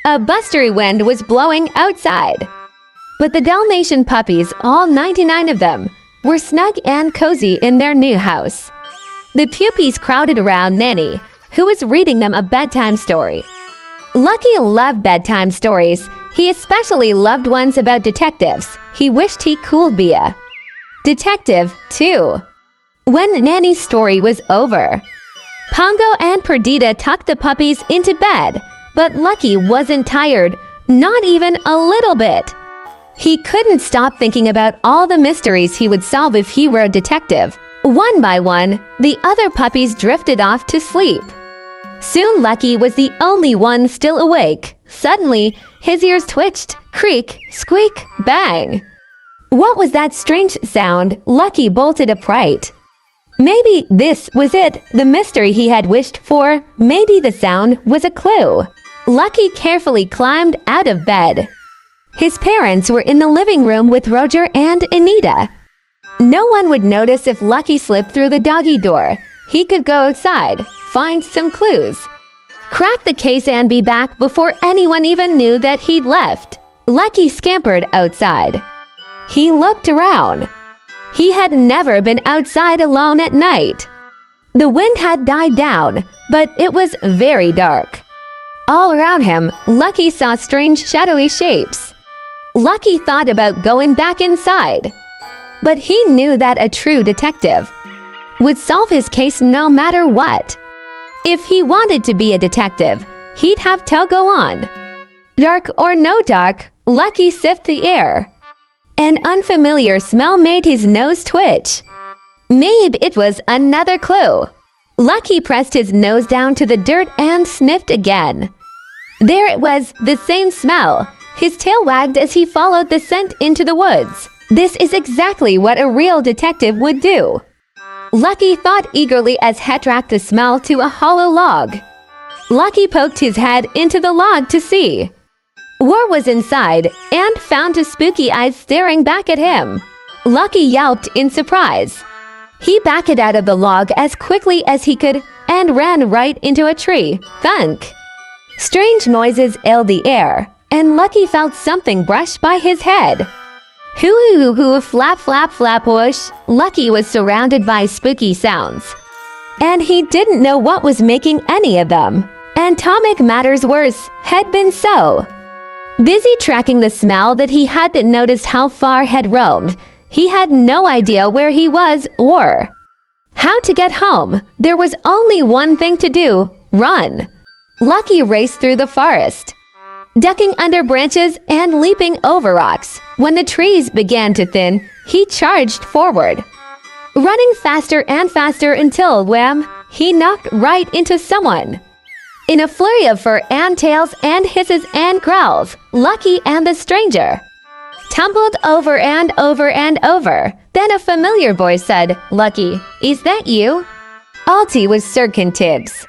A blustery wind was blowing outside. But the Dalmatian puppies, all 99 of them, were snug and cozy in their new house. The puppies crowded around Nanny, who was reading them a bedtime story. Lucky loved bedtime stories. He especially loved ones about detectives. He wished he could be a detective, too. When Nanny's story was over, Pongo and Perdita tucked the puppies into bed, but Lucky wasn't tired, not even a little bit. He couldn't stop thinking about all the mysteries he would solve if he were a detective. One by one, the other puppies drifted off to sleep. Soon Lucky was the only one still awake. Suddenly, his ears twitched, creak, squeak, bang. What was that strange sound? Lucky bolted upright. Maybe this was it, the mystery he had wished for. Maybe the sound was a clue. Lucky carefully climbed out of bed. His parents were in the living room with Roger and Anita. No one would notice if Lucky slipped through the doggy door. He could go outside, find some clues, crack the case and be back before anyone even knew that he'd left. Lucky scampered outside. He looked around. He had never been outside alone at night. The wind had died down, but it was very dark. All around him, Lucky saw strange shadowy shapes. Lucky thought about going back inside, but he knew that a true detective would solve his case no matter what. If he wanted to be a detective, he'd have to go on. Dark or no dark, Lucky sniffed the air. An unfamiliar smell made his nose twitch. Maybe it was another clue. Lucky pressed his nose down to the dirt and sniffed again. There it was, the same smell. His tail wagged as he followed the scent into the woods. This is exactly what a real detective would do. Lucky thought eagerly as he tracked the smell to a hollow log. Lucky poked his head into the log to see. War was inside and found his spooky eyes staring back at him. Lucky yelped in surprise. He backed out of the log as quickly as he could and ran right into a tree. Thunk! Strange noises filled the air, and Lucky felt something brush by his head. Hoo-hoo-hoo, flap, flap, flap, whoosh. Lucky was surrounded by spooky sounds, and he didn't know what was making any of them. And to make matters worse, had been so busy tracking the smell that he hadn't noticed how far had roamed. He had no idea where he was or how to get home. There was only one thing to do: run. Lucky raced through the forest, ducking under branches and leaping over rocks. When the trees began to thin, he charged forward, running faster and faster until, wham, he knocked right into someone. In a flurry of fur and tails and hisses and growls, Lucky and the stranger tumbled over and over and over. Then a familiar voice said, "Lucky, is that you?" Alti was Sirkin Tibbs,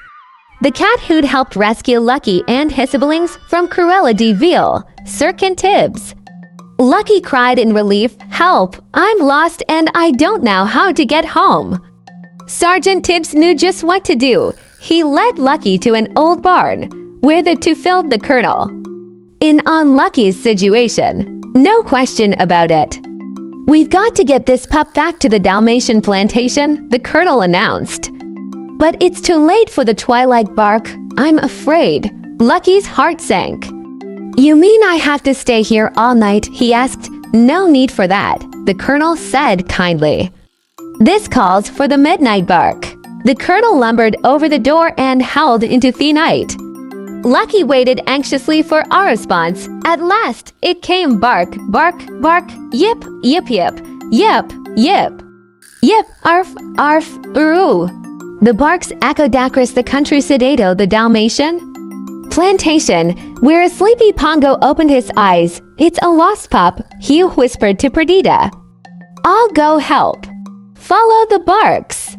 the cat who'd helped rescue Lucky and his siblings from Cruella de Vil. Sirkin Tibbs. Lucky cried in relief, "Help! I'm lost and I don't know how to get home." Sergeant Tibbs knew just what to do. He led Lucky to an old barn, where the two filled the Colonel. In Unlucky's situation, no question about it. "We've got to get this pup back to the Dalmatian plantation," the Colonel announced. "But it's too late for the twilight bark, I'm afraid." Lucky's heart sank. "You mean I have to stay here all night?" he asked. "No need for that," the Colonel said kindly. "This calls for the midnight bark." The Colonel lumbered over the door and howled into the night. Lucky waited anxiously for our response. At last, it came: bark, bark, bark, yip, yip, yip, yip, yip, yip, arf, arf, uroo. The barks echoed across the countryside, the Dalmatian plantation, where a sleepy Pongo opened his eyes. "It's a lost pup," he whispered to Perdita. "I'll go help. Follow the barks.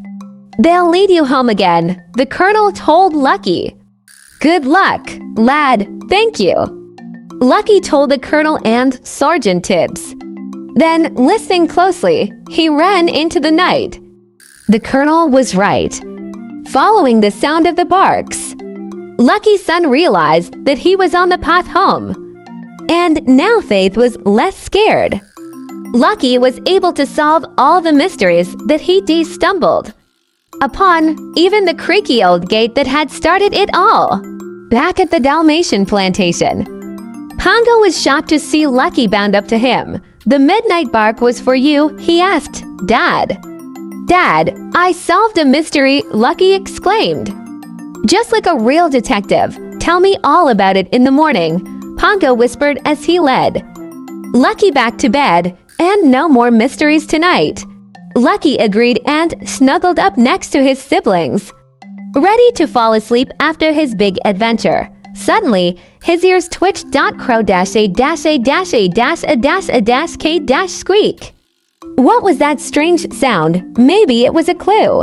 They'll lead you home again," the Colonel told Lucky. "Good luck, lad, thank you," Lucky told the Colonel and Sergeant Tibbs. Then, listening closely, he ran into the night. The Colonel was right. Following the sound of the barks, Lucky's son realized that he was on the path home. And now Faith was less scared. Lucky was able to solve all the mysteries that he stumbled upon, even the creaky old gate that had started it all. Back at the Dalmatian plantation, Pongo was shocked to see Lucky bound up to him. "The midnight bark was for you," he asked Dad. "Dad, I solved a mystery," Lucky exclaimed. "Just like a real detective. Tell me all about it in the morning," Pongo whispered as he led Lucky back to bed. "And no more mysteries tonight." Lucky agreed and snuggled up next to his siblings, ready to fall asleep after his big adventure. Suddenly, his ears twitched. Crow a K squeak. What was that strange sound? Maybe it was a clue.